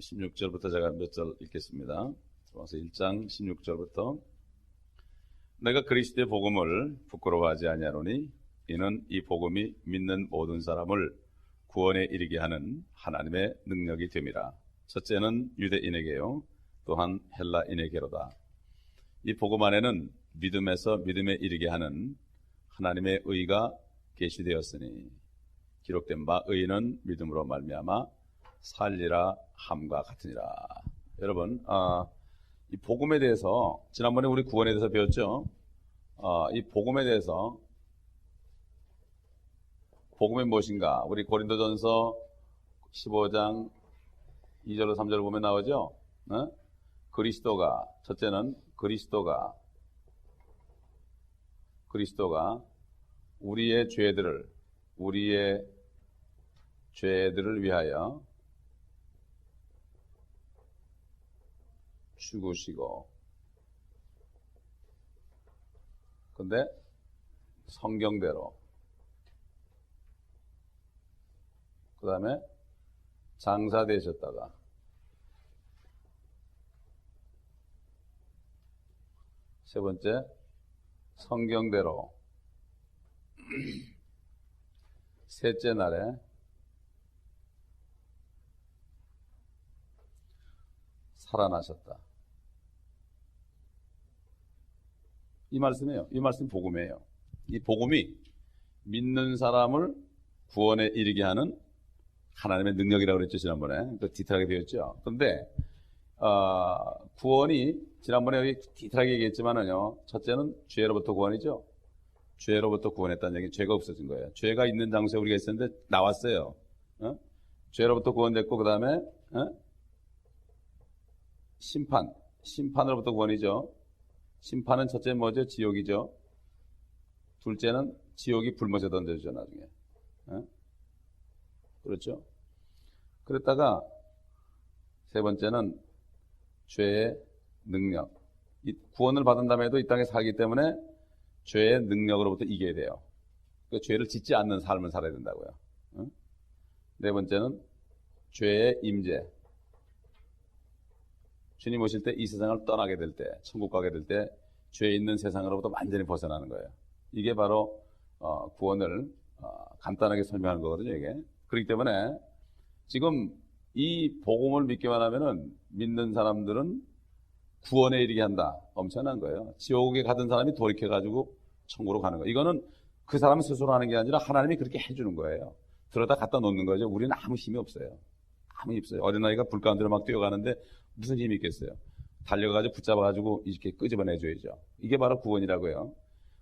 16절부터 제가 몇 절 읽겠습니다. 로마서 1장 16절부터 내가 그리스도의 복음을 부끄러워하지 아니하노니 이는 이 복음이 믿는 모든 사람을 구원에 이르게 하는 하나님의 능력이 됨이라. 첫째는 유대인에게요 또한 헬라인에게로다. 이 복음 안에는 믿음에서 믿음에 이르게 하는 하나님의 의가 계시되었으니 기록된 바 의인은 믿음으로 말미암아 살리라 함과 같으니라. 여러분, 이 복음에 대해서 지난번에 우리 구원에 대해서 배웠죠. 이 복음에 대해서 복음이 무엇인가? 우리 고린도전서 15장 2절로 3절을 보면 나오죠. 그리스도가, 첫째는 그리스도가 우리의 죄들을 위하여 죽으시고, 근데 성경대로, 그 다음에 장사되셨다가, 세 번째 성경대로 셋째 날에 살아나셨다. 이 말씀이에요. 이 말씀이 복음이에요. 이 복음이 믿는 사람을 구원에 이르게 하는 하나님의 능력이라고 그랬죠. 지난번에 그 디테일하게 되었죠. 그런데 구원이 지난번에 여기 디테일하게 얘기했지만은요, 첫째는 죄로부터 구원이죠. 죄로부터 구원했다는 얘기, 죄가 없어진 거예요. 죄가 있는 장소에 우리가 있었는데 나왔어요. 죄로부터 구원됐고, 그 다음에 심판으로부터 구원이죠. 심판은 첫째는 뭐죠? 지옥이죠. 둘째는 지옥이 불못에 던져주죠, 나중에. 그렇죠? 그랬다가 세 번째는 죄의 능력. 이 구원을 받은 다음에도 이 땅에 살기 때문에 죄의 능력으로부터 이겨야 돼요. 그러니까 죄를 짓지 않는 삶을 살아야 된다고요. 네 번째는 죄의 임재. 주님 오실 때 이 세상을 떠나게 될 때, 천국 가게 될 때 죄 있는 세상으로부터 완전히 벗어나는 거예요. 이게 바로 구원을 간단하게 설명하는 거거든요, 이게. 그렇기 때문에 지금 이 복음을 믿기만 하면은 믿는 사람들은 구원에 이르게 한다. 엄청난 거예요. 지옥에 가던 사람이 돌이켜가지고 천국으로 가는 거예요. 이거는 그 사람 스스로 하는 게 아니라 하나님이 그렇게 해주는 거예요. 들어다 갖다 놓는 거죠. 우리는 아무 힘이 없어요. 아무 힘이 없어요. 어린아이가 불 가운데로 막 뛰어가는데 무슨 힘이 있겠어요. 달려가지고 붙잡아가지고 이렇게 끄집어내줘야죠. 이게 바로 구원이라고요.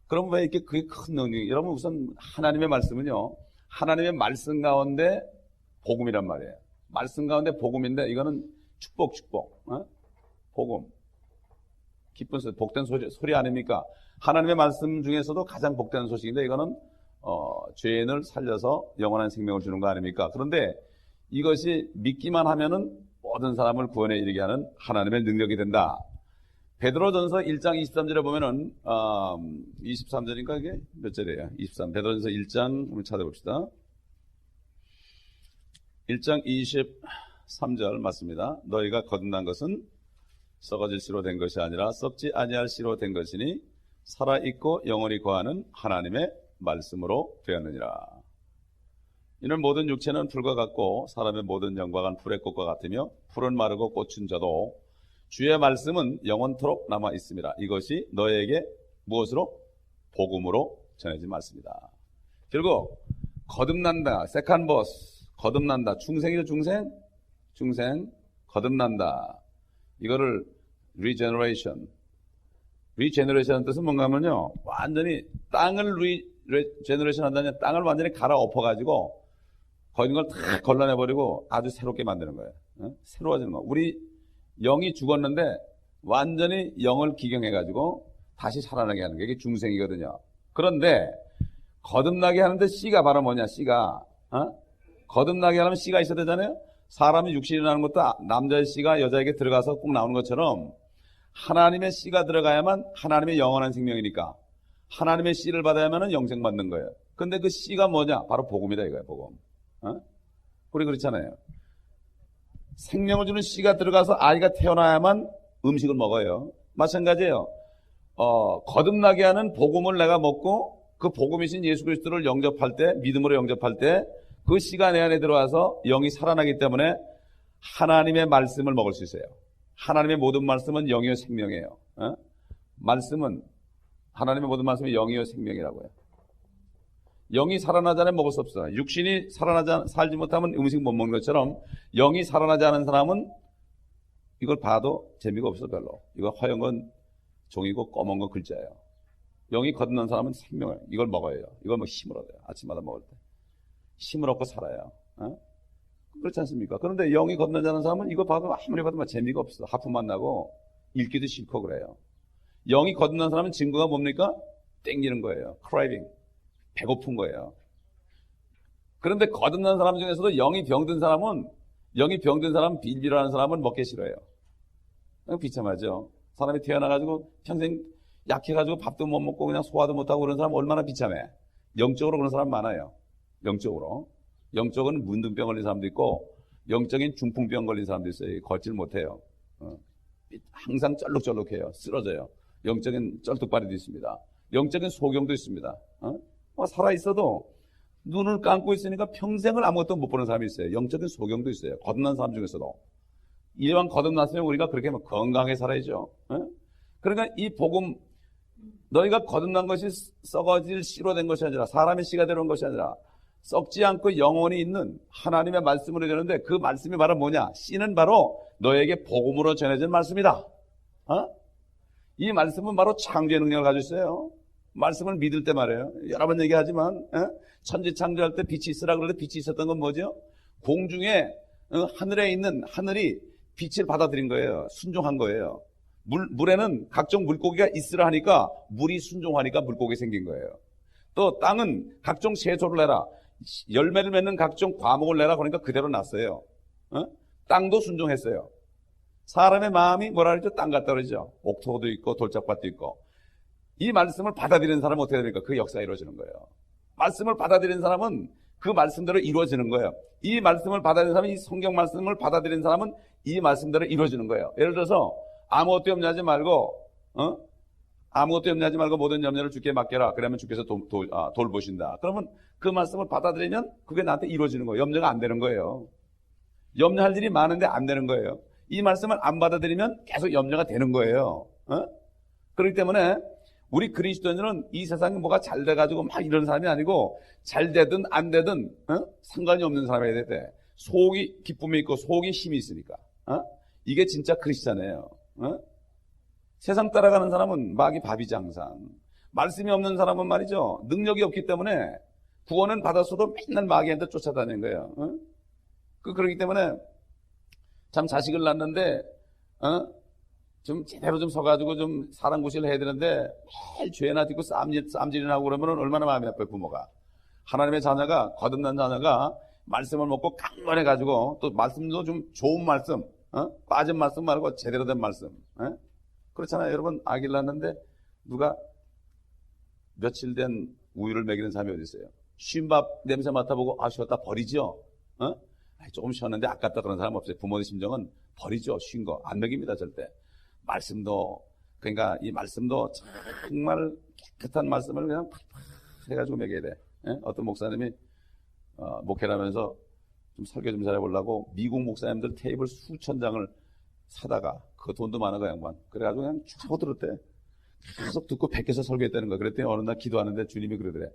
그럼 왜 이렇게 그게 큰 능력이, 여러분 우선 하나님의 말씀은요, 하나님의 말씀 가운데 복음이란 말이에요. 말씀 가운데 복음인데 이거는 축복. 복음. 기쁜 소리, 복된 소리 아닙니까? 하나님의 말씀 중에서도 가장 복된 소식인데 이거는 죄인을 살려서 영원한 생명을 주는 거 아닙니까? 그런데 이것이 믿기만 하면은 모든 사람을 구원에 이르게 하는 하나님의 능력이 된다. 베드로전서 1장 23절에 보면은 23절인가 이게 몇 절이에요? 23. 베드로전서 1장 우리 찾아봅시다. 1장 23절 맞습니다. 너희가 거듭난 것은 썩어질 씨로 된 것이 아니라 썩지 아니할 씨로 된 것이니 살아있고 영원히 거하는 하나님의 말씀으로 되었느니라. 이는 모든 육체는 풀과 같고 사람의 모든 영광은 풀의 꽃과 같으며 풀은 마르고 꽃은 져도 주의 말씀은 영원토록 남아 있습니다. 이것이 너에게 무엇으로? 복음으로 전해진 말씀이다. 결국 거듭난다. 세컨버스. 거듭난다. 중생이죠, 중생? 중생. 거듭난다. 이거를 regeneration. regeneration의 뜻은 뭔가 하면요, 완전히 땅을 regeneration 한다면 땅을 완전히 갈아엎어가지고 거긴 걸 다 걸러내버리고 아주 새롭게 만드는 거예요. 새로워지는 거. 우리 영이 죽었는데 완전히 영을 기경해가지고 다시 살아나게 하는 게 이게 중생이거든요. 그런데 거듭나게 하는데 씨가 바로 뭐냐? 씨가 거듭나게 하려면 씨가 있어야 되잖아요. 사람이 육신이 나는 것도 남자의 씨가 여자에게 들어가서 꼭 나오는 것처럼 하나님의 씨가 들어가야만 하나님의 영원한 생명이니까 하나님의 씨를 받아야만 영생 받는 거예요. 근데 그 씨가 뭐냐? 바로 복음이다 이거예요. 복음. 우리 그렇잖아요. 생명을 주는 씨가 들어가서 아이가 태어나야만 음식을 먹어요. 마찬가지예요. 거듭나게 하는 복음을 내가 먹고 그 복음이신 예수 그리스도를 영접할 때, 믿음으로 영접할 때 그 씨가 내 안에 들어와서 영이 살아나기 때문에 하나님의 말씀을 먹을 수 있어요. 하나님의 모든 말씀은 영이요 생명이에요. 말씀은, 하나님의 모든 말씀이 영이요 생명이라고요. 영이 살아나지 않으면 먹을 수 없어요. 육신이 살지 못하면 음식 못 먹는 것처럼 영이 살아나지 않은 사람은 이걸 봐도 재미가 없어 별로. 이거 허연 건 종이고 검은 건 글자예요. 영이 거듭난 사람은 생명을, 이걸 먹어요. 이걸 뭐 힘을 얻어요. 아침마다 먹을 때. 힘을 얻고 살아요. 그렇지 않습니까? 그런데 영이 거듭나지 않은 사람은 이거 봐도 아무리 봐도 재미가 없어. 하품만 나고 읽기도 싫고 그래요. 영이 거듭난 사람은 증거가 뭡니까? 땡기는 거예요. craving. 배고픈 거예요. 그런데 거듭난 사람 중에서도 영이 병든 사람은 빌빌하는 사람은 먹기 싫어요. 비참하죠. 사람이 태어나가지고 평생 약해가지고 밥도 못 먹고 그냥 소화도 못하고 그런 사람 얼마나 비참해. 영적으로 그런 사람 많아요. 영적으로는 문둥병 걸린 사람도 있고 영적인 중풍병 걸린 사람도 있어요. 걷질 못해요. 항상 쩔룩쩔룩해요. 쓰러져요. 영적인 쩔뚝발이도 있습니다. 영적인 소경도 있습니다. 살아있어도 눈을 감고 있으니까 평생을 아무것도 못 보는 사람이 있어요. 영적인 소경도 있어요. 거듭난 사람 중에서도. 이왕 거듭났으면 우리가 그렇게 건강하게 살아야죠. 그러니까 이 복음, 너희가 거듭난 것이 썩어질 씨로 된 것이 아니라, 사람의 씨가 되는 것이 아니라 썩지 않고 영원히 있는 하나님의 말씀으로 되는데, 그 말씀이 바로 뭐냐? 씨는 바로 너에게 복음으로 전해진 말씀이다. 이 말씀은 바로 창조의 능력을 가지고 있어요. 말씀을 믿을 때 말이에요. 여러 번 얘기하지만 천지 창조할 때 빛이 있으라 그럴 때 빛이 있었던 건 뭐죠? 공중에 하늘에 있는 하늘이 빛을 받아들인 거예요. 순종한 거예요. 물에는 각종 물고기가 있으라 하니까 물이 순종하니까 물고기 생긴 거예요. 또 땅은 각종 채소를 내라, 열매를 맺는 각종 과목을 내라 그러니까 그대로 났어요. 땅도 순종했어요. 사람의 마음이 뭐라 그러죠? 땅 같다 그러죠. 옥토도 있고 돌짝밭도 있고. 이 말씀을 받아들이는 사람은 어떻게 됩니까? 그 역사가 이루어지는 거예요. 말씀을 받아들이는 사람은 그 말씀대로 이루어지는 거예요. 이 말씀을 받아들이는 사람은, 이 성경 말씀을 받아들이는 사람은 이 말씀대로 이루어지는 거예요. 예를 들어서 아무것도 염려하지 말고 모든 염려를 주께 맡겨라. 그러면 주께서 돌보신다. 그러면 그 말씀을 받아들이면 그게 나한테 이루어지는 거예요. 염려가 안 되는 거예요. 염려할 일이 많은데 안 되는 거예요. 이 말씀을 안 받아들이면 계속 염려가 되는 거예요. 그렇기 때문에 우리 그리스도인들은 이 세상에 뭐가 잘 돼가지고 막 이런 사람이 아니고, 잘 되든 안 되든 상관이 없는 사람이 돼. 속이 기쁨이 있고 속이 힘이 있으니까. 이게 진짜 크리스찬이에요. 세상 따라가는 사람은 막이 밥이지 항상. 말씀이 없는 사람은 말이죠, 능력이 없기 때문에 구원은 받았어도 맨날 마귀한테 쫓아다니는 거예요. 그렇기 때문에 참 자식을 낳는데 좀 제대로 좀 서가지고 좀 사랑 구실을 해야 되는데 매일 죄나 짓고 쌈질이나 하고 그러면 얼마나 마음이 아파요, 부모가. 하나님의 자녀가, 거듭난 자녀가 말씀을 먹고 강건해가지고, 또 말씀도 좀 좋은 말씀, 빠진 말씀 말고 제대로 된 말씀. 그렇잖아요. 여러분, 아기를 낳는데 누가 며칠 된 우유를 먹이는 사람이 어디 있어요? 쉰밥 냄새 맡아보고 쉬었다 버리죠. 조금 쉬었는데 아깝다 그런 사람 없어요. 부모의 심정은 버리죠. 쉰 거 안 먹입니다, 절대. 말씀도, 그러니까 이 말씀도 정말 깨끗한 말씀을 그냥 팍팍 해가지고 먹여야 돼. 어떤 목사님이 목회를 하면서 좀 설교 좀 잘해보려고 미국 목사님들 테이블 수천 장을 사다가, 그 돈도 많아 그 양반. 그래가지고 그냥 쭉 들었대. 계속 듣고 베껴서 설교했다는 거야. 그랬더니 어느 날 기도하는데 주님이 그러더래.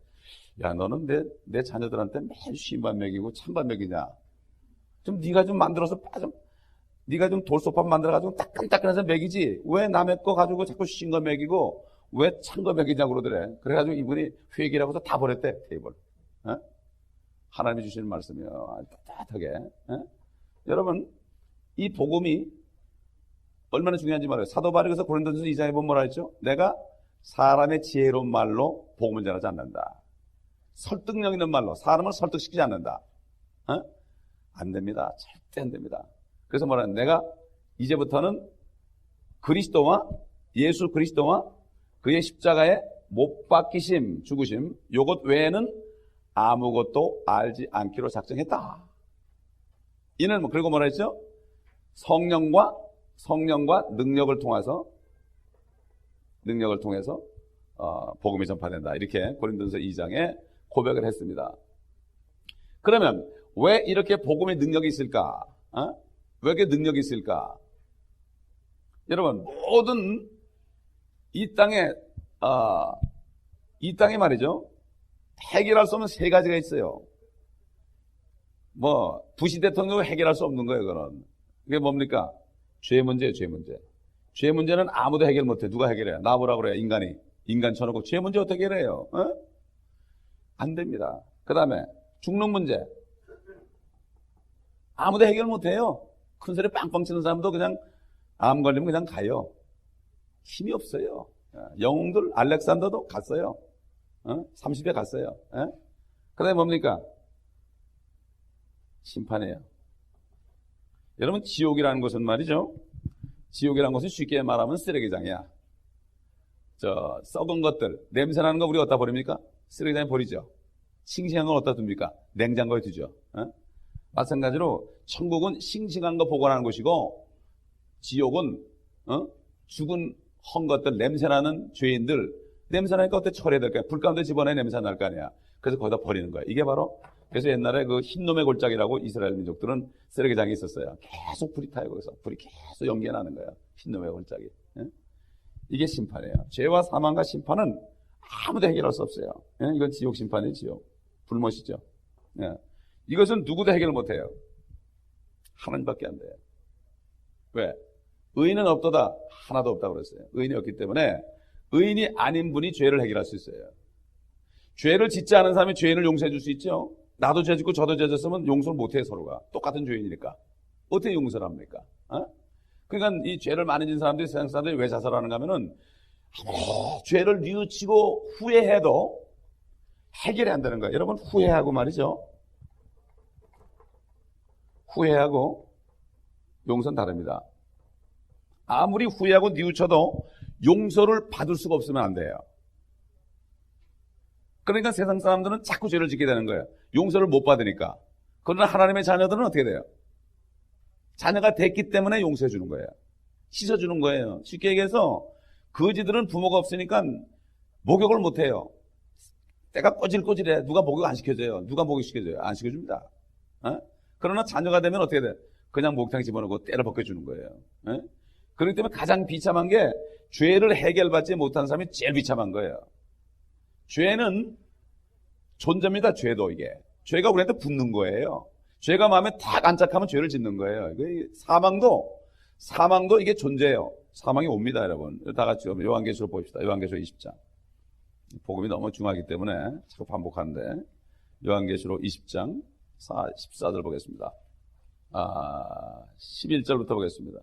야, 너는 내 자녀들한테 매일 쉰밥 먹이고 찬밥 먹이냐? 좀 네가 좀 만들어서 네가 좀 돌솥밥 만들어가지고 따끈따끈해서 먹이지, 왜 남의 거 가지고 자꾸 쉰 거 먹이고 왜 찬 거 먹이냐고 그러더래. 그래가지고 이분이 회개라고서 다 버렸대, 테이블. 하나님이 주시는 말씀이요, 아주 따뜻하게. 여러분, 이 복음이 얼마나 중요한지 말해요. 사도 바울이 고린도전서 2장에 보면 뭐라 했죠? 내가 사람의 지혜로운 말로 복음을 전하지 않는다. 설득력 있는 말로 사람을 설득시키지 않는다. 안 됩니다. 절대 안 됩니다. 그래서 뭐라 하냐, 내가 이제부터는 그리스도와, 예수 그리스도와 그의 십자가에 못 박히심, 죽으심, 요것 외에는 아무것도 알지 않기로 작정했다. 이는 그리고 뭐라 했죠? 성령과 능력을 통해서 복음이 전파된다. 이렇게 고린도전서 2장에 고백을 했습니다. 그러면 왜 이렇게 복음의 능력이 있을까? 왜 이렇게 능력이 있을까? 여러분, 모든 이 땅에 말이죠. 해결할 수 없는 세 가지가 있어요. 부시 대통령도 해결할 수 없는 거예요, 그건. 그게 뭡니까? 죄 문제예요, 죄 문제. 죄 문제는 아무도 해결 못해. 누가 해결해요? 나보라 그래요, 인간이. 인간 쳐놓고 죄 문제 어떻게 해결해요? 안 됩니다. 그 다음에 죽는 문제. 아무도 해결 못해요. 큰 소리 빵빵 치는 사람도 그냥 암 걸리면 그냥 가요. 힘이 없어요. 영웅들 알렉산더도 갔어요. 30에 갔어요. 그 다음에 뭡니까? 심판이에요. 여러분, 지옥이라는 것은 말이죠. 지옥이라는 것은 쉽게 말하면 쓰레기장이야. 썩은 것들, 냄새나는 거 우리 어디다 버립니까? 쓰레기장에 버리죠. 싱싱한 건 어디다 둡니까? 냉장고에 두죠. 마찬가지로 천국은 싱싱한 거 보관하는 곳이고, 지옥은 죽은 헌 것들, 냄새나는 죄인들, 냄새나니까 어떻게 처리해야 될까요? 불 가운데 집어넣어 냄새 날 거 아니야. 그래서 거기다 버리는 거야. 이게 바로, 그래서 옛날에 그 흰놈의 골짜기라고 이스라엘 민족들은 쓰레기장이 있었어요. 계속 불이 타요. 거기서 불이 계속 연기가 나는 거예요. 흰놈의 골짜기. 이게 심판이에요. 죄와 사망과 심판은 아무도 해결할 수 없어요. 이건 지옥 심판이에요. 지옥. 불못이죠. 이것은 누구도 해결 못해요. 하나님밖에 안 돼요. 왜? 의인은 없도다. 하나도 없다고 그랬어요. 의인이 없기 때문에 의인이 아닌 분이 죄를 해결할 수 있어요. 죄를 짓지 않은 사람이 죄인을 용서해 줄 수 있죠. 나도 죄 짓고 저도 죄 짓으면 용서를 못해요. 서로가. 똑같은 죄인이니까. 어떻게 용서를 합니까? 그러니까 이 죄를 많이 진 사람들이, 세상 사람들이 왜 자살하는가 하면은 죄를 뉘우치고 후회해도 해결이 안 되는 거예요. 여러분, 후회하고 말이죠. 후회하고 용서는 다릅니다. 아무리 후회하고 뉘우쳐도 용서를 받을 수가 없으면 안 돼요. 그러니까 세상 사람들은 자꾸 죄를 짓게 되는 거예요. 용서를 못 받으니까. 그러나 하나님의 자녀들은 어떻게 돼요? 자녀가 됐기 때문에 용서해 주는 거예요. 씻어주는 거예요. 쉽게 얘기해서 거지들은 부모가 없으니까 목욕을 못 해요. 때가 꼬질꼬질해. 누가 목욕 안 시켜줘요? 누가 목욕 시켜줘요? 안 시켜줍니다. 그러나 자녀가 되면 어떻게 돼요? 그냥 목욕탕에 집어넣고 때를 벗겨주는 거예요. 그렇기 때문에 가장 비참한 게 죄를 해결받지 못한 사람이 제일 비참한 거예요. 죄는 존재입니다. 죄도 이게. 죄가 우리한테 붙는 거예요. 죄가 마음에 탁 안착하면 죄를 짓는 거예요. 사망도 이게 존재예요. 사망이 옵니다, 여러분. 다 같이 요한계시록 봅시다. 요한계시록 20장. 복음이 너무 중요하기 때문에 자꾸 반복하는데 요한계시록 20장 14절 보겠습니다. 11절부터 보겠습니다.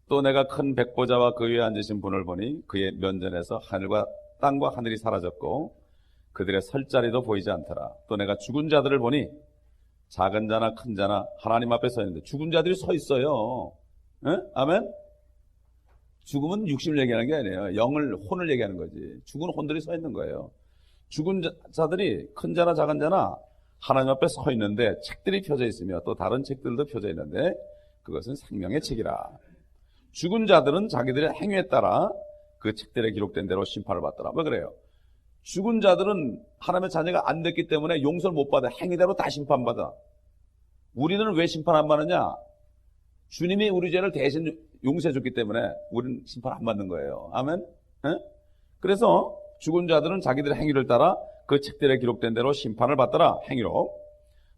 또 내가 큰 백보자와 그 위에 앉으신 분을 보니 그의 면전에서 하늘과 땅과 하늘이 사라졌고 그들의 설 자리도 보이지 않더라. 또 내가 죽은 자들을 보니 작은 자나 큰 자나 하나님 앞에 서 있는데 죽은 자들이 서 있어요. 아멘? 죽음은 육신을 얘기하는 게 아니에요. 혼을 얘기하는 거지. 죽은 혼들이 서 있는 거예요. 죽은 자들이 큰 자나 작은 자나 하나님 앞에 서 있는데 책들이 펴져 있으며 또 다른 책들도 펴져 있는데 그것은 생명의 책이라. 죽은 자들은 자기들의 행위에 따라 그 책들에 기록된 대로 심판을 받더라. 왜 그래요? 죽은 자들은 하나님의 자녀가 안 됐기 때문에 용서를 못 받아. 행위대로 다 심판받아. 우리는 왜 심판 안 받느냐? 주님이 우리 죄를 대신 용서해 줬기 때문에 우리는 심판 안 받는 거예요. 아멘? 그래서 죽은 자들은 자기들의 행위를 따라 그 책들에 기록된 대로 심판을 받더라. 행위로.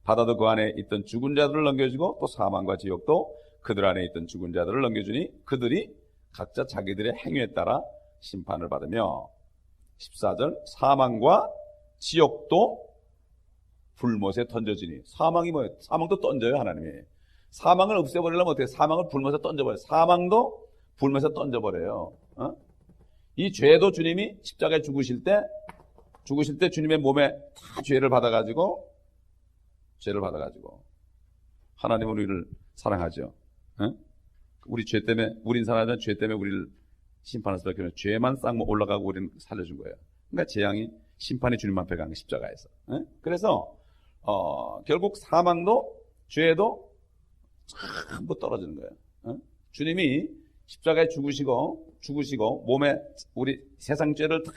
바다도 그 안에 있던 죽은 자들을 넘겨주고 또 사망과 지옥도 그들 안에 있던 죽은 자들을 넘겨주니 그들이 각자 자기들의 행위에 따라 심판을 받으며 14절 사망과 지옥도 불못에 던져지니. 사망이 뭐예요? 사망도 던져요. 하나님이. 사망을 없애버리려면 어떻게 해요? 사망을 불못에 던져버려요. 사망도 불못에 던져버려요. 이 죄도 주님이 십자가에 죽으실 때 주님의 몸에 다 죄를 받아가지고 하나님은 우리를 사랑하죠. 우리 죄 때문에, 우린 사랑하지만 죄 때문에 우리를 심판할 수밖에 없는 죄만 쌍모 올라가고 우리는 살려준 거예요. 그러니까 재앙이 심판이 주님 앞에 간 십자가에서. 그래서 결국 사망도 죄도 전부 떨어지는 거예요. 주님이 십자가에 죽으시고 몸에 우리 세상 죄를 다,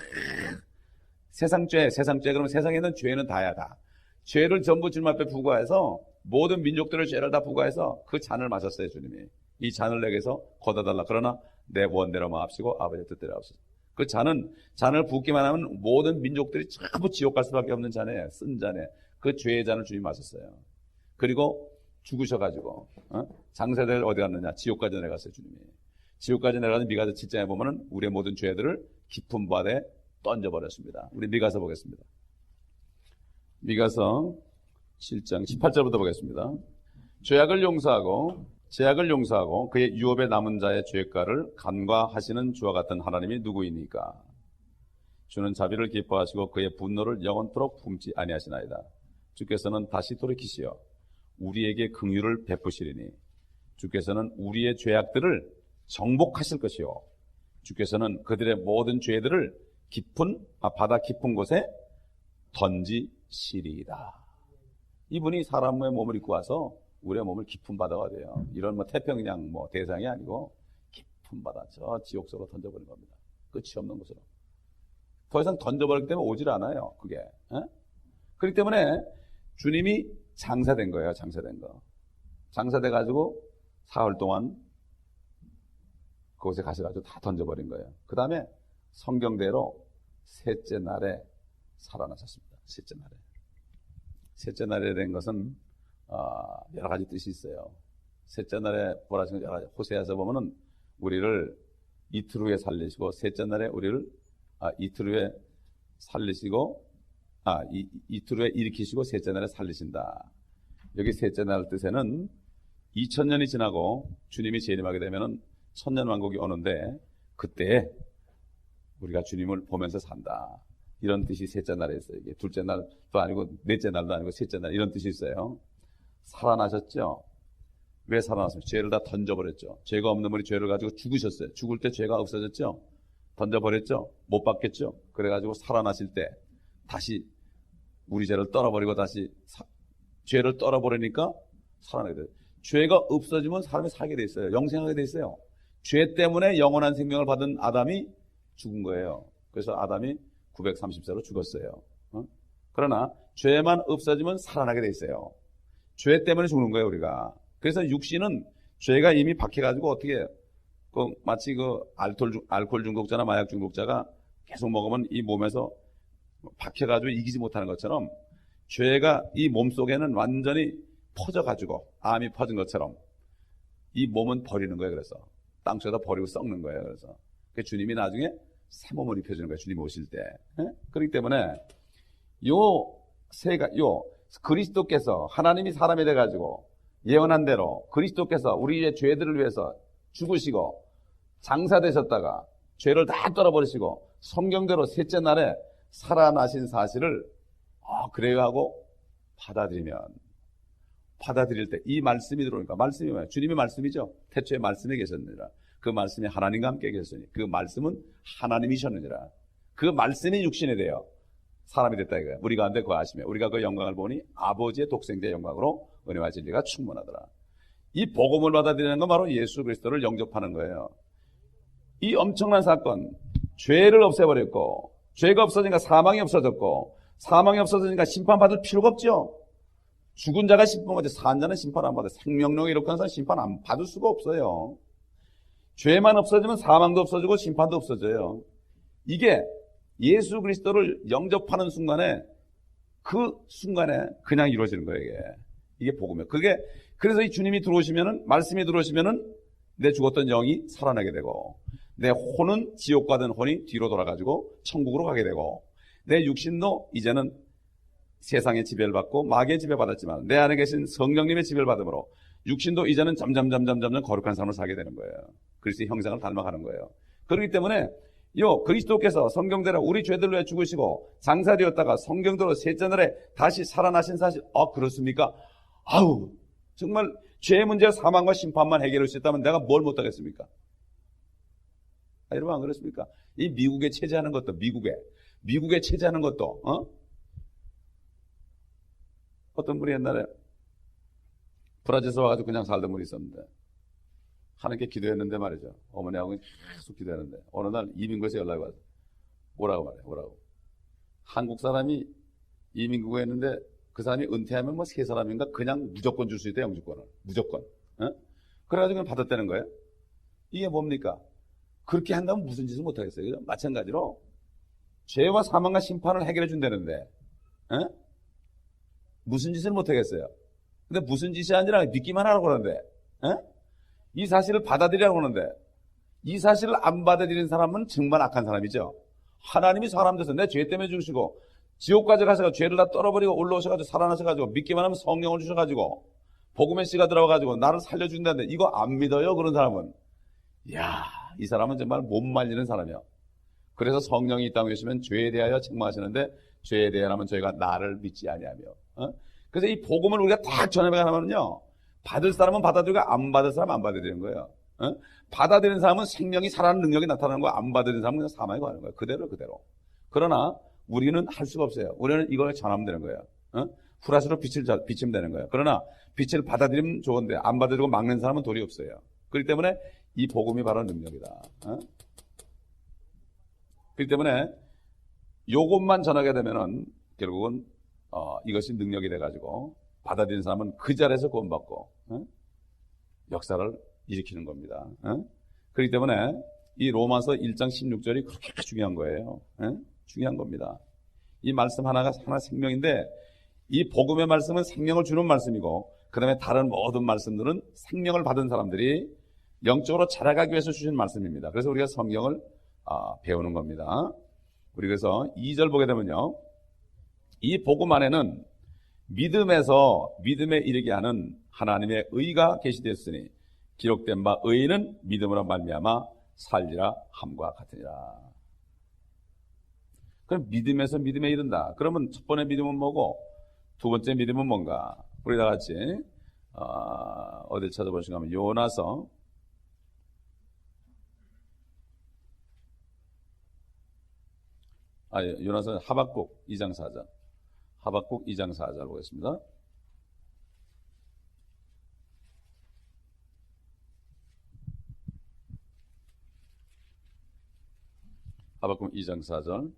세상 죄 그러면 세상에 있는 죄는 다야 다. 죄를 전부 주님 앞에 부과해서 모든 민족들의 죄를 다 부과해서 그 잔을 마셨어요. 주님이 이 잔을 내게서 걷어달라. 그러나 내 원대로 마옵시고 아버지의 뜻대로 하옵소서. 그 잔을 붓기만 하면 모든 민족들이 전부 지옥 갈 수밖에 없는 잔에 쓴 잔에 그 죄의 잔을 주님이 마셨어요. 그리고 죽으셔가지고 장사들 어디 갔느냐? 지옥까지 내려갔어요. 주님이 지옥까지 내려가서 미가서 7장에 보면은 우리의 모든 죄들을 깊은 바다에 던져버렸습니다. 우리 미가서 보겠습니다. 미가서 7장 18절부터 보겠습니다. 죄악을 용서하고 그의 유업에 남은 자의 죄가를 간과하시는 주와 같은 하나님이 누구이니까? 주는 자비를 기뻐하시고 그의 분노를 영원토록 품지 아니하시나이다. 주께서는 다시 돌이키시어 우리에게 긍휼을 베푸시리니 주께서는 우리의 죄악들을 정복하실 것이요 주께서는 그들의 모든 죄들을 바다 깊은 곳에 던지시리이다. 이분이 사람의 몸을 입고 와서 우리의 몸을 깊은 바다가 돼요. 이런 태평양 대상이 아니고 깊은 바다, 저 지옥으로 던져버린 겁니다. 끝이 없는 곳으로. 더 이상 던져버리기 때문에 오질 않아요. 그게. 그렇기 때문에 주님이 장사된 거예요. 장사된 거. 장사돼가지고 사흘 동안 그곳에 가셔가지고 다 던져버린 거예요. 그 다음에 성경대로 셋째 날에 살아나셨습니다. 셋째 날에 된 것은 여러 가지 뜻이 있어요. 셋째 날에 부활하신 여러 가지. 호세아서 보면은 우리를 이틀 후에 살리시고 셋째 날에 우리를 이틀 후에 살리시고 이틀 후에 일으키시고 셋째 날에 살리신다. 여기 셋째 날 뜻에는 2000년이 지나고 주님이 재림하게 되면은 천년왕국이 오는데 그때 우리가 주님을 보면서 산다. 이런 뜻이 셋째 날에 있어요. 이게 둘째 날도 아니고 넷째 날도 아니고 셋째 날 이런 뜻이 있어요. 살아나셨죠? 왜 살아났습니까? 죄를 다 던져버렸죠. 죄가 없는 분이 죄를 가지고 죽으셨어요. 죽을 때 죄가 없어졌죠? 던져버렸죠? 못 받겠죠? 그래가지고 살아나실 때 다시 우리 죄를 떨어버리고 다시 죄를 떨어버리니까 살아나게 돼요. 죄가 없어지면 사람이 살게 돼 있어요. 영생하게 돼 있어요. 죄 때문에 영원한 생명을 받은 아담이 죽은 거예요. 그래서 아담이 930세로 죽었어요. 그러나 죄만 없어지면 살아나게 돼 있어요. 죄 때문에 죽는 거예요, 우리가. 그래서 육신은 죄가 이미 박혀가지고 어떻게 마치 알코올 중독자나 마약 중독자가 계속 먹으면 이 몸에서 박혀가지고 이기지 못하는 것처럼 죄가 이 몸 속에는 완전히 퍼져가지고 암이 퍼진 것처럼 이 몸은 버리는 거예요. 그래서 땅속에다 버리고 썩는 거예요. 그래서 주님이 나중에 새 몸을 입혀주는 거예요. 주님이 오실 때. 그렇기 때문에 그리스도께서 하나님이 사람이 돼가지고 예언한 대로 그리스도께서 우리의 죄들을 위해서 죽으시고 장사되셨다가 죄를 다 떨어버리시고 성경대로 셋째 날에 살아나신 사실을 그래요 하고 받아들일 때 이 말씀이 들어오니까 말씀이 뭐예요? 주님의 말씀이죠. 태초에 말씀에 계셨느니라. 그 말씀이 하나님과 함께 계셨으니 그 말씀은 하나님이셨느니라. 그 말씀이 육신이 되어 사람이 됐다 이거예요. 우리 가운데 거하시며 우리가 그 영광을 보니 아버지의 독생자의 영광으로 은혜와 진리가 충만하더라. 이 복음을 받아들이는 건 바로 예수 그리스도를 영접하는 거예요. 이 엄청난 사건, 죄를 없애버렸고 죄가 없어지니까 사망이 없어졌고 사망이 없어지니까 심판받을 필요가 없죠. 죽은 자가 심판받지 산 자는 심판 안 받아요. 생명력이 이렇게 한 사람 심판 안 받을 수가 없어요. 죄만 없어지면 사망도 없어지고 심판도 없어져요. 이게 예수 그리스도를 영접하는 순간에 그 순간에 그냥 이루어지는 거예요. 이게 복음이에요. 그래서 이 주님이 들어오시면은 말씀이 들어오시면은 내 죽었던 영이 살아나게 되고 내 혼은 지옥 가던 혼이 뒤로 돌아가지고 천국으로 가게 되고 내 육신도 이제는 세상의 지배를 받고 마귀의 지배받았지만 내 안에 계신 성령님의 지배를 받음으로 육신도 이제는 점점 거룩한 삶을 살게 되는 거예요. 그리스도의 형상을 닮아가는 거예요. 그렇기 때문에 그리스도께서 성경대로 우리 죄들을 위해 죽으시고 장사되었다가 성경대로 셋째 날에 다시 살아나신 사실 그렇습니까? 정말 죄의 문제와 사망과 심판만 해결할 수 있다면 내가 뭘 못하겠습니까? 여러분 안 그렇습니까? 이 미국에 체제하는 것도 미국에 체제하는 것도 어떤 분이 옛날에 브라질에서 와가지고 그냥 살던 분이 있었는데 하나님께 기도했는데 말이죠. 어머니하고 계속 기도했는데 어느 날 이민국에서 연락이 와서 뭐라고 말해요. 뭐라고. 한국 사람이 이민국에 했는데 그 사람이 은퇴하면 뭐 세 사람인가 그냥 무조건 줄 수 있대. 영주권을. 무조건. 어? 그래가지고 그냥 받았다는 거예요. 이게 뭡니까? 그렇게 한다면 무슨 짓을 못하겠어요. 그죠? 마찬가지로 죄와 사망과 심판을 해결해 준다는데 어? 무슨 짓을 못하겠어요. 근데 무슨 짓이 아니라 믿기만 하라고 그러는데 어? 이 사실을 받아들이라고 하는데 이 사실을 안 받아들이는 사람은 정말 악한 사람이죠. 하나님이 사람 돼서 내 죄 때문에 죽으시고 지옥까지 가셔서 죄를 다 떨어버리고 올라오셔가지고 살아나셔가지고 믿기만 하면 성령을 주셔가지고 복음의 씨가 들어가가지고 나를 살려준다는데 이거 안 믿어요? 그런 사람은. 이야, 이 사람은 정말 못 말리는 사람이요. 그래서 성령이 이 땅에 계시면 죄에 대하여 책망하시는데 죄에 대하여는 저희가 나를 믿지 아니하며. 어? 그래서 이 복음을 우리가 딱 전해가면요, 받을 사람은 받아들이고 안 받을 사람은 안 받아들이는 거예요. 어? 받아들이는 사람은 생명이 살아나는 능력이 나타나는 거야. 안 받아들이는 사람은 그냥 사망에 가는 거예요. 그대로. 그러나 우리는 할 수가 없어요. 우리는 이걸 전하면 되는 거예요. 어? 후라시로 비치면 되는 거예요. 그러나 빛을 받아들이면 좋은데 안 받아들이고 막는 사람은 도리 없어요. 그렇기 때문에 이 복음이 바로 능력이다. 어? 그렇기 때문에 요것만 전하게 되면은 결국은 이것이 능력이 돼가지고 받아들이는 사람은 그 자리에서 구원받고 역사를 일으키는 겁니다. 그렇기 때문에 이 로마서 1장 16절이 그렇게 중요한 거예요. 중요한 겁니다. 이 말씀 하나가 하나 생명인데 이 복음의 말씀은 생명을 주는 말씀이고 그 다음에 다른 모든 말씀들은 생명을 받은 사람들이 영적으로 자라가기 위해서 주신 말씀입니다. 그래서 우리가 성경을 배우는 겁니다. 우리 그래서 2절 보게 되면요, 이 복음 안에는 믿음에서 믿음에 이르게 하는 하나님의 의가 계시되었으니 기록된 바 의인은 믿음으로 말미암아 살리라 함과 같으니라. 그럼 믿음에서 믿음에 이른다. 그러면 첫 번째 믿음은 뭐고 두 번째 믿음은 뭔가? 우리 다 같이 어딜 찾아보시면 하면 요나서 요나서 하박국 2장 4절. 하박국 2장 4절 보겠습니다. 하박국 2장 4절.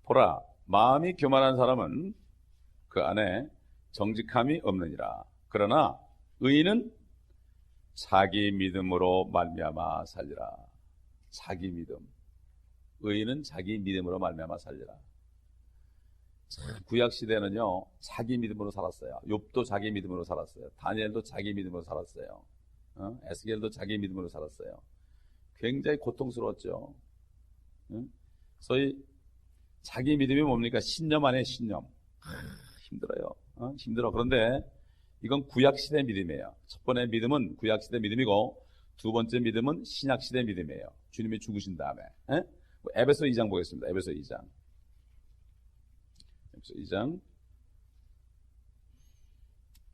보라, 마음이 교만한 사람은 그 안에 정직함이 없느니라. 그러나 의인은 자기 믿음으로 말미암아 살리라. 자기 믿음. 의인은 자기 믿음으로 말미암아 살리라. 구약 시대는요, 자기 믿음으로 살았어요. 욥도 자기 믿음으로 살았어요. 다니엘도 자기 믿음으로 살았어요. 에스겔도 자기 믿음으로 살았어요. 굉장히 고통스러웠죠. 소위 자기 믿음이 뭡니까? 신념 안에 신념. 힘들어요. 힘들어. 그런데 이건 구약시대 믿음이에요. 첫 번째 믿음은 구약시대 믿음이고 두 번째 믿음은 신약시대 믿음이에요. 주님이 죽으신 다음에. 에베소 2장 보겠습니다. 에베소 2장. 에베소 2장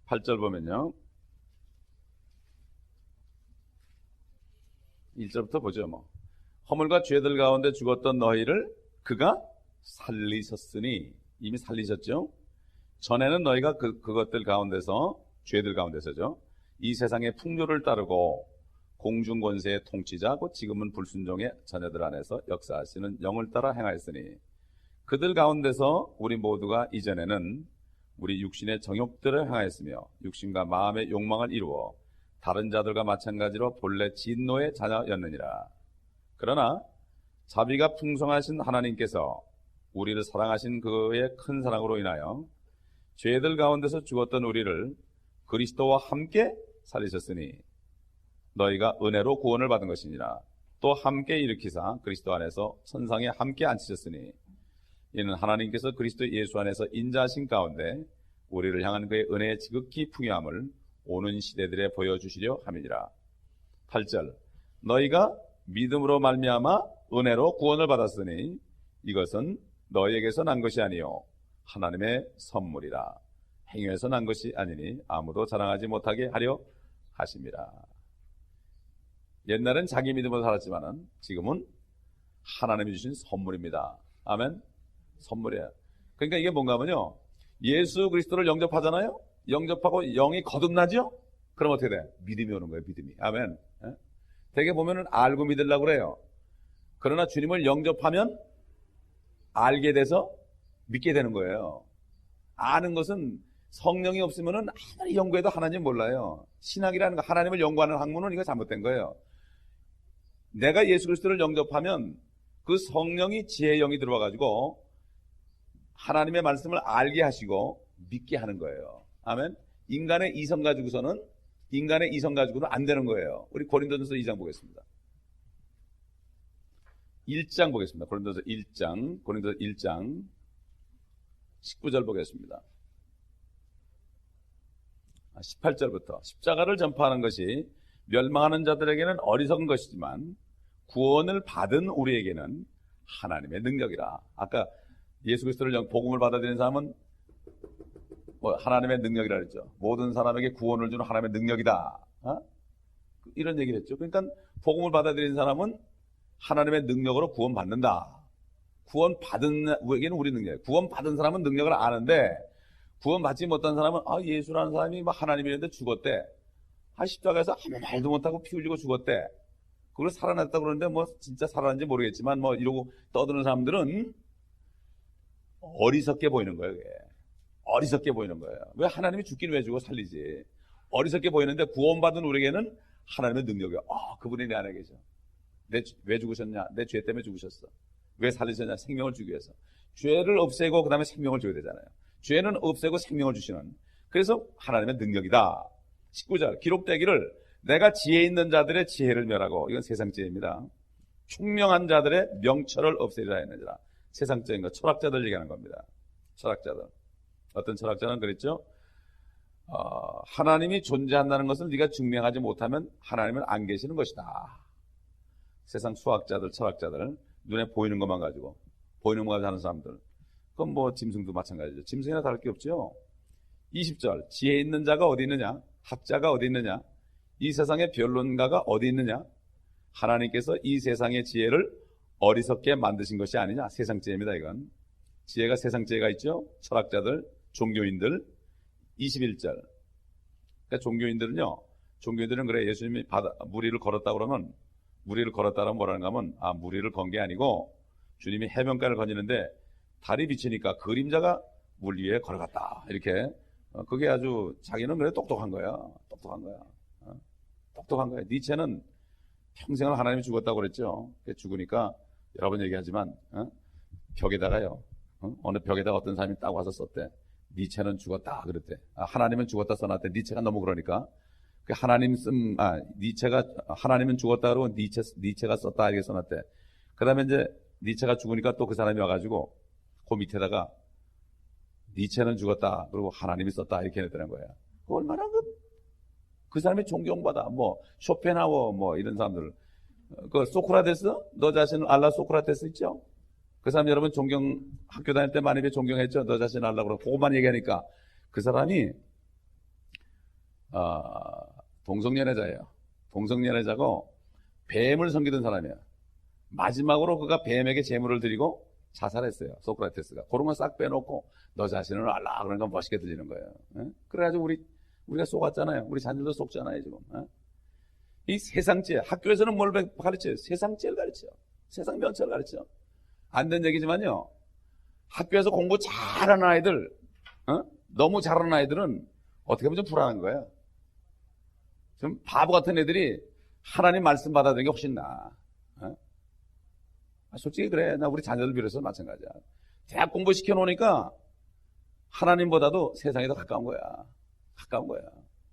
8절 보면요, 1절부터 보죠. 허물과 죄들 가운데 죽었던 너희를 그가 살리셨으니, 이미 살리셨죠. 전에는 너희가 그것들 가운데서, 죄들 가운데서죠, 이 세상의 풍요를 따르고 공중권세의 통치자 곧 지금은 불순종의 자녀들 안에서 역사하시는 영을 따라 행하였으니 그들 가운데서 우리 모두가 이전에는 우리 육신의 정욕들을 행하였으며 육신과 마음의 욕망을 이루어 다른 자들과 마찬가지로 본래 진노의 자녀였느니라. 그러나 자비가 풍성하신 하나님께서 우리를 사랑하신 그의 큰 사랑으로 인하여 죄들 가운데서 죽었던 우리를 그리스도와 함께 살리셨으니 너희가 은혜로 구원을 받은 것이니라. 또 함께 일으키사 그리스도 안에서 천상에 함께 앉히셨으니 이는 하나님께서 그리스도 예수 안에서 인자하신 가운데 우리를 향한 그의 은혜의 지극히 풍요함을 오는 시대들에 보여주시려 함이니라. 8절. 너희가 믿음으로 말미암아 은혜로 구원을 받았으니 이것은 너희에게서 난 것이 아니요 하나님의 선물이라. 행위에서 난 것이 아니니 아무도 자랑하지 못하게 하려 하심이라. 옛날엔 자기 믿음으로 살았지만은 지금은 하나님이 주신 선물입니다. 아멘. 선물이에요. 그러니까 이게 뭔가 하면요, 예수 그리스도를 영접하잖아요. 영접하고 영이 거듭나죠. 그럼 어떻게 돼? 믿음이 오는 거예요, 믿음이. 아멘. 예? 되게 보면은 알고 믿으려고 그래요. 그러나 주님을 영접하면 알게 돼서 믿게 되는 거예요. 아는 것은 성령이 없으면은 아무리 연구해도 하나님 몰라요. 신학이라는 거, 하나님을 연구하는 학문은 이거 잘못된 거예요. 내가 예수 그리스도를 영접하면 그 성령이 지혜의 영이 들어와가지고 하나님의 말씀을 알게 하시고 믿게 하는 거예요. 아멘. 인간의 이성 가지고는 안 되는 거예요. 우리 고린도전서 2장 보겠습니다. 1장 보겠습니다. 고린도전서 1장 19절 보겠습니다. 18절부터 십자가를 전파하는 것이 멸망하는 자들에게는 어리석은 것이지만 구원을 받은 우리에게는 하나님의 능력이라. 아까 예수 그리스도를 복음을 받아들이는 사람은 하나님의 능력이라 그랬죠. 모든 사람에게 구원을 주는 하나님의 능력이다. 이런 얘기를 했죠. 그러니까 복음을 받아들이는 사람은 하나님의 능력으로 구원받는다. 구원받은 우리에게는 우리 능력이에요. 구원받은 사람은 능력을 아는데 구원받지 못한 사람은 예수라는 사람이 하나님이랬는데 죽었대. 십자가에서 아무 말도 못하고 피 흘리고 죽었대. 그걸 살아났다고 그러는데 진짜 살아났는지 모르겠지만 이러고 떠드는 사람들은 어리석게 보이는 거예요. 그게. 어리석게 보이는 거예요. 왜 하나님이 죽긴 왜 주고 살리지? 어리석게 보이는데 구원받은 우리에게는 하나님의 능력이야. 그분이 내 안에 계셔. 왜 죽으셨냐? 내 죄 때문에 죽으셨어. 왜 살리셨냐? 생명을 주기 위해서. 죄를 없애고 그 다음에 생명을 줘야 되잖아요. 죄는 없애고 생명을 주시는. 그래서 하나님의 능력이다. 19절 기록되기를 내가 지혜 있는 자들의 지혜를 멸하고, 이건 세상 지혜입니다. 총명한 자들의 명철을 없애리라 했느니라. 세상적인 거, 철학자들 얘기하는 겁니다. 철학자들. 어떤 철학자는 그랬죠. 하나님이 존재한다는 것을 네가 증명하지 못하면 하나님은 안 계시는 것이다. 세상 수학자들, 철학자들, 눈에 보이는 것만 가지고, 보이는 것만 가지고 하는 사람들. 그건 짐승도 마찬가지죠. 짐승이나 다를 게 없죠. 20절 지혜 있는 자가 어디 있느냐? 학자가 어디 있느냐? 이 세상의 변론가가 어디 있느냐? 하나님께서 이 세상의 지혜를 어리석게 만드신 것이 아니냐? 세상 지혜입니다. 이건 지혜가 세상 지혜가 있죠. 철학자들, 종교인들. 21절 그러니까 종교인들은 그래, 예수님이 무리를 걸었다 그러면, 무리를 걸었다면 뭐라는가 하면 무리를 건 게 아니고 주님이 해변가를 거니는데 달이 비치니까 그림자가 물 위에 걸어갔다, 이렇게. 그게 아주 자기는 그래 똑똑한 거야. 똑똑한 거야. 니체는 평생을 하나님이 죽었다고 그랬죠. 죽으니까 여러 번 얘기하지만 벽에다가요, 어느 벽에다가 어떤 사람이 딱 와서 썼대. 니체는 죽었다 그랬대. 하나님은 죽었다 써놨대. 니체가 너무 그러니까 니체가 하나님은 죽었다 그러고 니체가 썼다 이렇게 써놨대. 그 다음에 이제 니체가 죽으니까 또 그 사람이 와가지고 그 밑에다가 니체는 죽었다 그리고 하나님이 썼다 이렇게 해냈다는 거야. 얼마나 그 사람이 존경받아. 쇼펜하워 이런 사람들. 그 소크라테스, 너 자신을 알라 소크라테스 있죠? 그 사람 여러분 학교 다닐 때 많이 존경했죠? 너 자신을 알라 그러고 그것만 얘기하니까 그 사람이 동성연애자예요. 동성연애자고 뱀을 섬기던 사람이야. 마지막으로 그가 뱀에게 재물을 드리고 자살했어요. 소크라테스가. 그런 건 싹 빼놓고 너 자신을 알라 그러니까 멋있게 들리는 거예요. 그래가지고 우리가 속았잖아요. 우리 자녀도 속잖아요 지금. 이 세상지혜, 학교에서는 뭘 가르쳐요? 세상지혜를 가르쳐요. 세상 명철을 가르쳐요. 안 된 얘기지만요, 학교에서 공부 잘하는 아이들, 너무 잘하는 아이들은 어떻게 보면 좀 불안한 거예요. 좀 바보 같은 애들이 하나님 말씀 받아들이는 게 훨씬 나아. 솔직히 그래. 나 우리 자녀들 비롯해서 마찬가지야. 대학 공부 시켜놓으니까 하나님보다도 세상에 더 가까운 거야.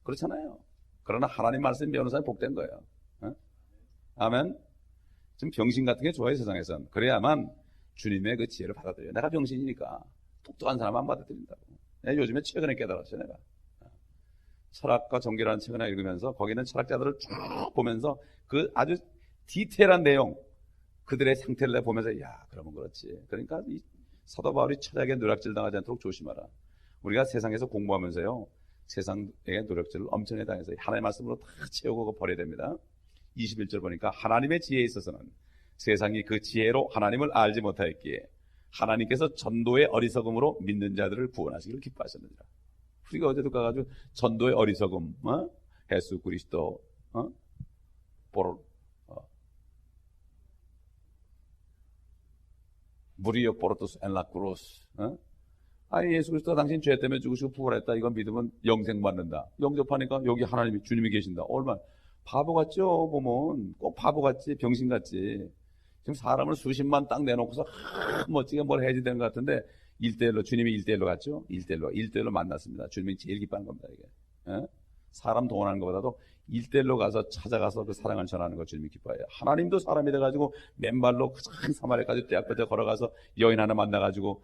그렇잖아요. 그러나 하나님 말씀 배우는 사람이 복된 거예요. 아멘. 좀 병신 같은 게 좋아요, 세상에선. 그래야만 주님의 그 지혜를 받아들여요. 내가 병신이니까 똑똑한 사람 안 받아들인다고. 내가 요즘에 최근에 깨달았어요, 내가. 철학과 정계라는 책을 하나 읽으면서 거기는 철학자들을 쭉 보면서 그 아주 디테일한 내용, 그들의 상태를 내가 보면서 그러면 그렇지. 그러니까 이 사도 바울이 철학에 노략질 당하지 않도록 조심하라. 우리가 세상에서 공부하면서요, 세상의 노력질을 엄청 해당해서 하나님의 말씀으로 다 채우고 버려야 됩니다. 21절 보니까 하나님의 지혜에 있어서는 세상이 그 지혜로 하나님을 알지 못하였기에 하나님께서 전도의 어리석음으로 믿는 자들을 구원하시기를 기뻐하셨느니라. 우리가 어제도 가가지고 전도의 어리석음, 예수 그리스도 por murió por tus en la cruz. 아니 예수 그리스도 당신 죄 때문에 죽으시고 부활했다. 이건 믿으면 영생 받는다. 영접하니까 여기 하나님이 주님이 계신다. 얼마나 바보 같죠? 보면 꼭 바보 같지, 병신 같지. 지금 사람을 수십만 딱 내놓고서 멋지게 뭘 해야지 되는 것 같은데 1대1로 주님이 1대1로 갔죠? 1대1로 만났습니다. 주님이 제일 기뻐하는 겁니다. 이게 사람 동원하는 것보다도 1대1로 가서 찾아가서 그 사랑을 전하는 거 주님이 기뻐해요. 하나님도 사람이 돼가지고 맨발로 큰 사마리아까지 떼약볕에 걸어가서 여인 하나 만나가지고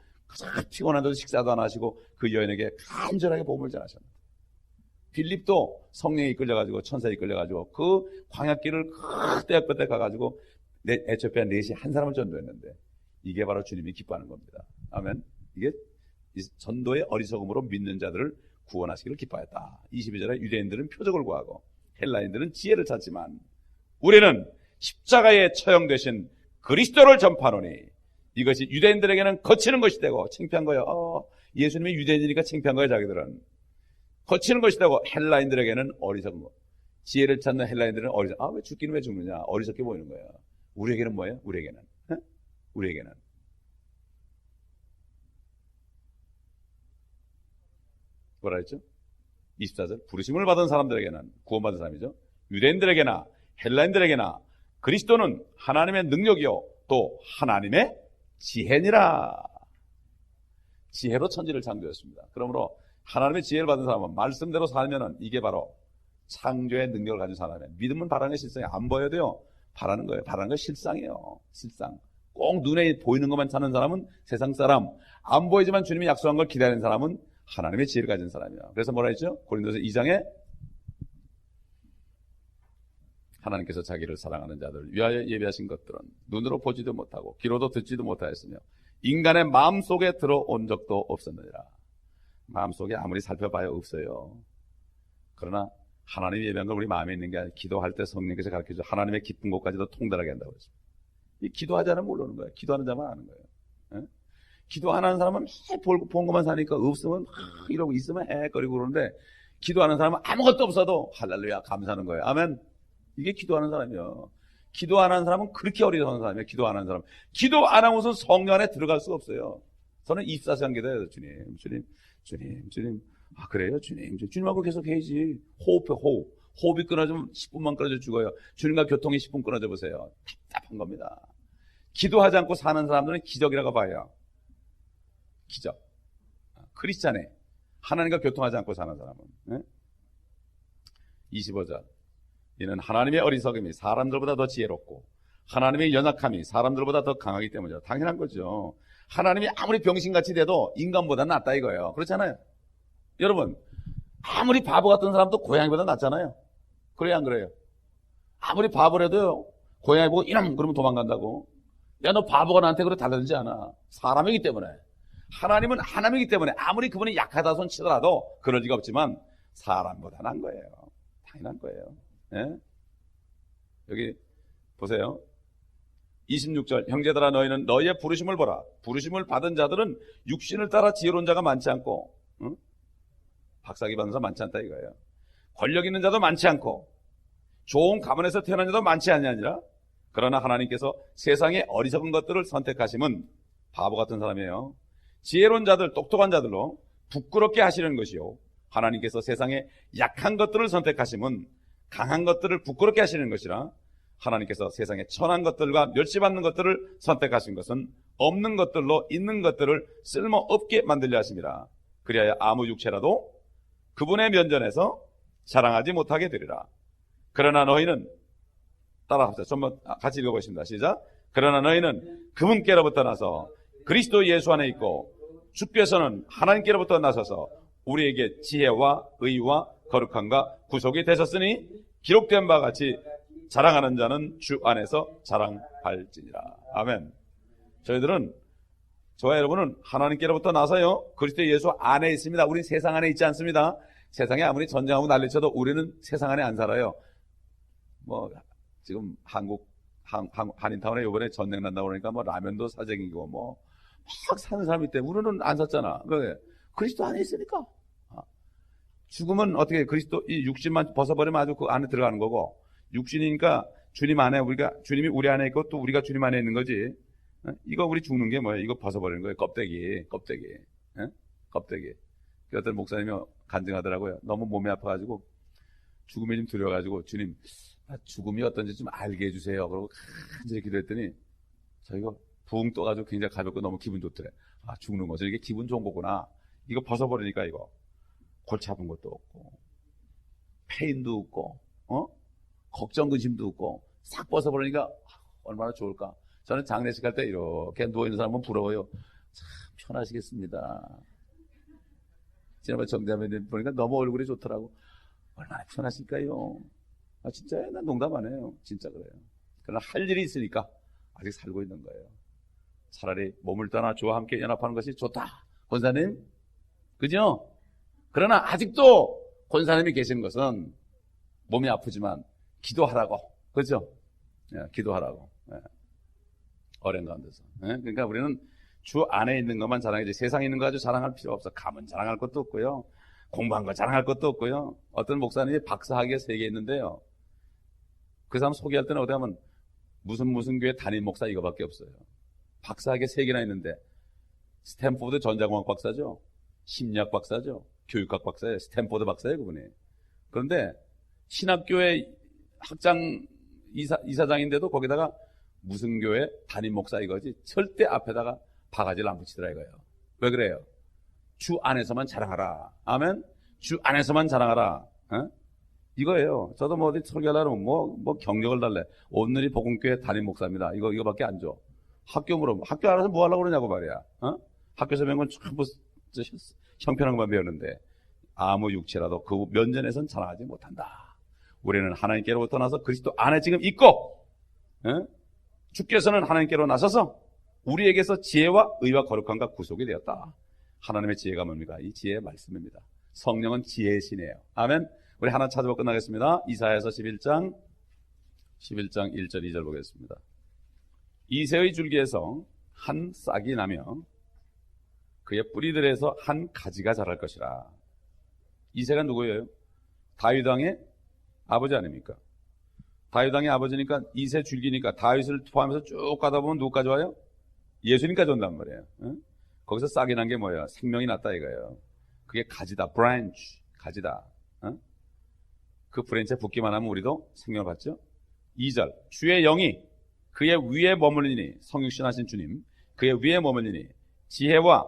피곤한데도 식사도 안 하시고 그 여인에게 간절하게 복음을 전하셨습니다. 빌립도 성령에 이끌려가지고 천사에 이끌려가지고 그 광야길을 그 떼약볕에 가가지고 에티오피아 넷이 한 사람을 전도했는데 이게 바로 주님이 기뻐하는 겁니다. 아멘. 이게 전도의 어리석음으로 믿는 자들을 구원하시기를 기뻐했다. 22절에 유대인들은 표적을 구하고 헬라인들은 지혜를 찾지만 우리는 십자가에 처형되신 그리스도를 전파하노니 이것이 유대인들에게는 거치는 것이 되고 창피한 거예요. 예수님이 유대인이니까 창피한 거예요. 자기들은 거치는 것이 되고 헬라인들에게는 어리석은 거. 지혜를 찾는 헬라인들은 왜 죽기는 왜 죽느냐, 어리석게 보이는 거예요. 우리에게는 뭐예요? 우리에게는 뭐라 했죠? 24절 부르심을 받은 사람들에게는, 구원받은 사람이죠, 유대인들에게나 헬라인들에게나 그리스도는 하나님의 능력이요 또 하나님의 지혜니라. 지혜로 천지를 창조했습니다. 그러므로 하나님의 지혜를 받은 사람은 말씀대로 살면은 이게 바로 창조의 능력을 가진 사람이에요. 믿음은 바라는 게 실상이 안 보여야 돼요. 바라는 거예요. 바라는 건 실상이에요. 실상. 꼭 눈에 보이는 것만 찾는 사람은 세상 사람, 안 보이지만 주님이 약속한 걸 기다리는 사람은 하나님의 지혜를 가진 사람이에요. 그래서 뭐라 했죠? 고린도서 2장에 하나님께서 자기를 사랑하는 자들을 위하여 예비하신 것들은 눈으로 보지도 못하고 귀로도 듣지도 못하였으며 인간의 마음속에 들어온 적도 없었느니라. 마음속에 아무리 살펴봐야 없어요. 그러나 하나님이 예비한 걸 우리 마음에 있는 게 아니라 기도할 때 성령께서 가르쳐줘 하나님의 깊은 곳까지도 통달하게 한다고 했습니다. 이 기도하지 않으면 모르는 거예요. 기도하는 자만 아는 거예요. 기도 안 하는 사람은 본 것만 사니까 없으면 이러고 있으면 헤거리고 그러는데 기도하는 사람은 아무것도 없어도 할렐루야 감사하는 거예요. 아멘. 이게 기도하는 사람이요. 기도 안 하는 사람은 그렇게 어리석은 사람이에요. 기도 안 하는 사람. 기도 안 하고서 성령 안에 들어갈 수가 없어요. 저는 24시간 기도해요. 주님. 그래요? 주님하고 계속 해야지. 호흡이 끊어지면 10분만 끊어져 죽어요. 주님과 교통이 10분 끊어져 보세요. 답답한 겁니다. 기도하지 않고 사는 사람들은 기적이라고 봐요. 기적. 크리스찬에 하나님과 교통하지 않고 사는 사람은 25절 이는 하나님의 어리석음이 사람들보다 더 지혜롭고 하나님의 연약함이 사람들보다 더 강하기 때문이죠. 당연한 거죠. 하나님이 아무리 병신같이 돼도 인간보다 낫다 이거예요. 그렇잖아요. 여러분 아무리 바보 같은 사람도 고양이보다 낫잖아요. 그래요 안 그래요? 아무리 바보라도요 고양이 보고 이놈 그러면 도망간다고. 야 너 바보가 나한테 그래 달라지지 않아. 사람이기 때문에. 하나님은 하나님이기 때문에 아무리 그분이 약하다 손 치더라도 그럴 리가 없지만 사람보다 난 거예요. 당연한 거예요. 여기 보세요. 26절 형제들아 너희는 너희의 부르심을 보라. 부르심을 받은 자들은 육신을 따라 지혜로운 자가 많지 않고 박사기 받은 자 많지 않다 이거예요. 권력 있는 자도 많지 않고 좋은 가문에서 태어난 자도 많지 아니하니라. 그러나 하나님께서 세상의 어리석은 것들을 선택하심은 바보 같은 사람이에요. 지혜로운 자들 똑똑한 자들로 부끄럽게 하시는 것이요 하나님께서 세상의 약한 것들을 선택하심은 강한 것들을 부끄럽게 하시는 것이라. 하나님께서 세상의 천한 것들과 멸시받는 것들을 선택하신 것은 없는 것들로 있는 것들을 쓸모없게 만들려 하심이라. 그리하여 아무 육체라도 그분의 면전에서 자랑하지 못하게 되리라. 그러나 너희는 따라합시다. 좀 같이 읽어보십니다. 시작. 그러나 너희는 그분께로부터 나서 그리스도 예수 안에 있고 주께서는 하나님께로부터 나서서 우리에게 지혜와 의와 거룩함과 구속이 되셨으니 기록된 바와 같이 자랑하는 자는 주 안에서 자랑할지니라. 아멘. 저와 여러분은 하나님께로부터 나서요 그리스도 예수 안에 있습니다. 우린 세상 안에 있지 않습니다. 세상에 아무리 전쟁하고 난리쳐도 우리는 세상 안에 안 살아요. 지금 한인타운에 이번에 전쟁 난다고 그러니까 라면도 사재기고 막 사는 사람이 있대. 우리는 안 샀잖아. 왜? 그리스도 안에 있으니까. 죽으면 어떻게 그리스도 이 육신만 벗어버리면 아주 그 안에 들어가는 거고, 육신이니까 주님 안에 주님이 우리 안에 있고 또 우리가 주님 안에 있는 거지. 이거 우리 죽는 게 뭐예요? 이거 벗어버리는 거예요. 껍데기. 껍데기. 어떤 목사님이 간증하더라고요. 너무 몸이 아파가지고 죽음이 좀 두려워가지고 주님, 죽음이 어떤지 좀 알게 해주세요. 그러고 간절히 기도했더니 저희가 붕 떠가지고 굉장히 가볍고 너무 기분 좋더래. 죽는 거죠. 이게 기분 좋은 거구나. 이거 벗어버리니까 이거 골치 아픈 것도 없고 페인도 없고 걱정 근심도 없고 싹 벗어버리니까 얼마나 좋을까. 저는 장례식 할 때 이렇게 누워있는 사람은 부러워요. 참 편하시겠습니다. 지난번에 정자매님 보니까 너무 얼굴이 좋더라고. 얼마나 편하실까요? 진짜요? 난 농담 안 해요. 진짜 그래요. 그러나 할 일이 있으니까 아직 살고 있는 거예요. 차라리 몸을 떠나 주와 함께 연합하는 것이 좋다. 권사님? 그죠? 그러나 아직도 권사님이 계신 것은 몸이 아프지만 기도하라고. 그죠? 기도하라고. 어린 가운데서. 그러니까 우리는 주 안에 있는 것만 자랑해야지. 세상에 있는 거 가지고 자랑할 필요 없어. 가면 자랑할 것도 없고요. 공부한 거 자랑할 것도 없고요. 어떤 목사님이 박사학위가 3개 있는데요. 그 사람 소개할 때는 어디 가면 무슨 교회 담임 목사 이거밖에 없어요. 박사학위 3개나 있는데 스탠포드 전자공학 박사죠. 심리학 박사죠. 교육학 박사예요. 스탠포드 박사예요, 그분이. 그런데 신학교의 학장 이사장인데도 거기다가 무슨 교회 담임 목사 이거지 절대 앞에다가 바가지를 안 붙이더라 이거예요. 왜 그래요? 주 안에서만 자랑하라. 아멘. 주 안에서만 자랑하라. 이거예요. 저도 뭐 어디 설교하려면 뭐 경력을 달래. 오늘이 복음교회 담임 목사입니다. 이거밖에 안 줘. 학교 물어보면 학교 알아서 뭐 하려고 그러냐고 말이야. 학교에서 배운 건 전부 형편한 것만 배웠는데 아무 육체라도 그 면전에선 자랑하지 못한다. 우리는 하나님께로부터 나서 그리스도 안에 지금 있고, 주께서는 하나님께로 나서서 우리에게서 지혜와 의와 거룩함과 구속이 되었다. 하나님의 지혜가 뭡니까? 이 지혜의 말씀입니다. 성령은 지혜의 신이에요. 아멘. 우리 하나 찾아보고 끝나겠습니다. 이사야서 11장 1절 2절 보겠습니다. 이새의 줄기에서 한 싹이 나며 그의 뿌리들에서 한 가지가 자랄 것이라. 이새가 누구예요? 다윗 왕의 아버지 아닙니까? 다윗 왕의 아버지니까 이새 줄기니까 다윗을 포함해서 쭉 가다 보면 누구까지 와요? 예수님까지 온단 말이에요. 거기서 싹이 난 게 뭐예요? 생명이 났다 이거예요. 그게 가지다. branch. 가지다. 그 브랜치에 붙기만 하면 우리도 생명을 받죠. 2절. 주의 영이 그의 위에 머물리니, 성육신하신 주님 그의 위에 머물리니 지혜와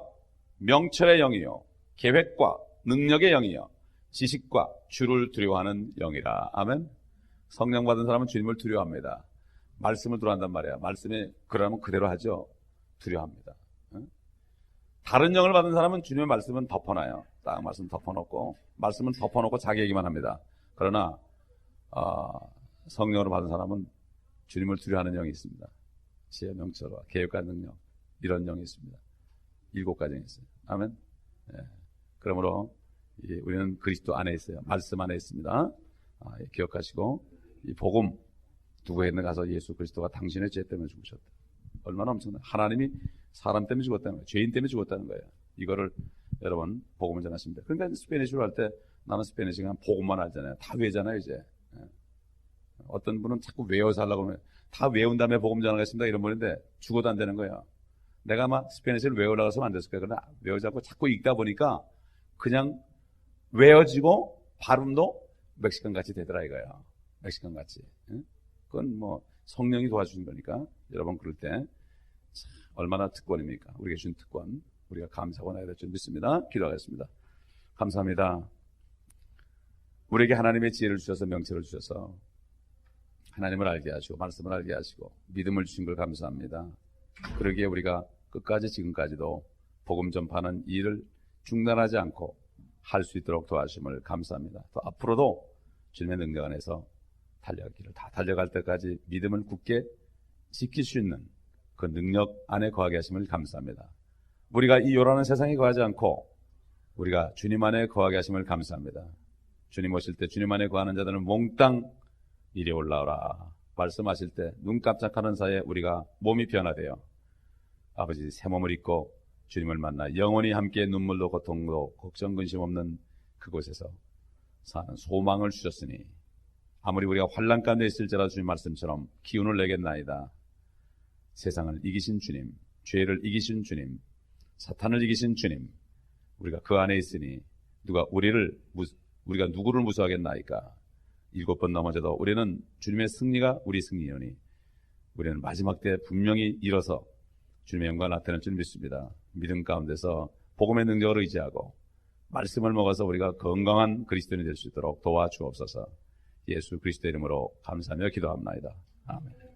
명철의 영이요 계획과 능력의 영이요 지식과 주를 두려워하는 영이라. 아멘. 성령 받은 사람은 주님을 두려워합니다. 말씀을 두려워한단 말이야. 말씀에 그러면 그대로 하죠. 두려워합니다. 다른 영을 받은 사람은 주님의 말씀은 덮어놔요. 딱 말씀 덮어놓고 말씀은 덮어놓고 자기 얘기만 합니다. 그러나 성령으로 받은 사람은 주님을 두려워하는 영이 있습니다. 지혜, 명철과 계획과 능력, 이런 영이 있습니다. 7가지 있어요. 아멘. 그러므로 우리는 그리스도 안에 있어요. 말씀 안에 있습니다. 기억하시고 이 복음 누구에게 가서 예수 그리스도가 당신의 죄 때문에 죽으셨다. 얼마나 엄청나. 하나님이 사람 때문에 죽었다는 거예요. 죄인 때문에 죽었다는 거예요. 이거를 여러분 복음을 전하십니다. 그러니까 스페니쉬로 할 때 나는 스페니쉬가 복음만 알잖아요. 다 외잖아요 이제. 어떤 분은 자꾸 외워서 하려고 하면 다 외운 다음에 복음 전하겠습니다 이런 분인데 죽어도 안 되는 거예요. 내가 아마 스페니쉬를 외우려고 해서는 안 됐을 거예요. 그러나 외우지 않고 자꾸 읽다 보니까 그냥 외워지고 발음도 멕시칸 같이 되더라 이거예요. 멕시칸 같이. 그건 뭐 성령이 도와주신 거니까 여러분 그럴 때 얼마나 특권입니까? 우리에게 주신 특권 우리가 감사하고 나야 될 줄 믿습니다. 기도하겠습니다. 감사합니다. 우리에게 하나님의 지혜를 주셔서 명철을 주셔서 하나님을 알게 하시고 말씀을 알게 하시고 믿음을 주신 걸 감사합니다. 그러기에 우리가 끝까지 지금까지도 복음 전파하는 일을 중단하지 않고 할 수 있도록 도와주심을 감사합니다. 또 앞으로도 주님의 능력 안에서 달려가기를 다 달려갈 때까지 믿음을 굳게 지킬 수 있는 그 능력 안에 거하게 하심을 감사합니다. 우리가 이 요란한 세상에 거하지 않고 우리가 주님 안에 거하게 하심을 감사합니다. 주님 오실 때 주님 안에 거하는 자들은 몽땅 이리 올라오라 말씀하실 때 눈 깜짝하는 사이에 우리가 몸이 변화되어 아버지 새 몸을 입고 주님을 만나 영원히 함께 눈물로 고통도 걱정 근심 없는 그곳에서 사는 소망을 주셨으니 아무리 우리가 환난 가운데 있을지라도 주님 말씀처럼 기운을 내겠나이다. 세상을 이기신 주님, 죄를 이기신 주님, 사탄을 이기신 주님, 우리가 그 안에 있으니 우리가 누구를 무수하겠나이까. 7번 넘어져도 우리는 주님의 승리가 우리 승리이니 우리는 마지막 때 분명히 일어서 주님의 영광을 나타낼 줄 믿습니다. 믿음 가운데서 복음의 능력을 의지하고 말씀을 먹어서 우리가 건강한 그리스도인이 될 수 있도록 도와주옵소서. 예수 그리스도의 이름으로 감사하며 기도합나이다. 아멘.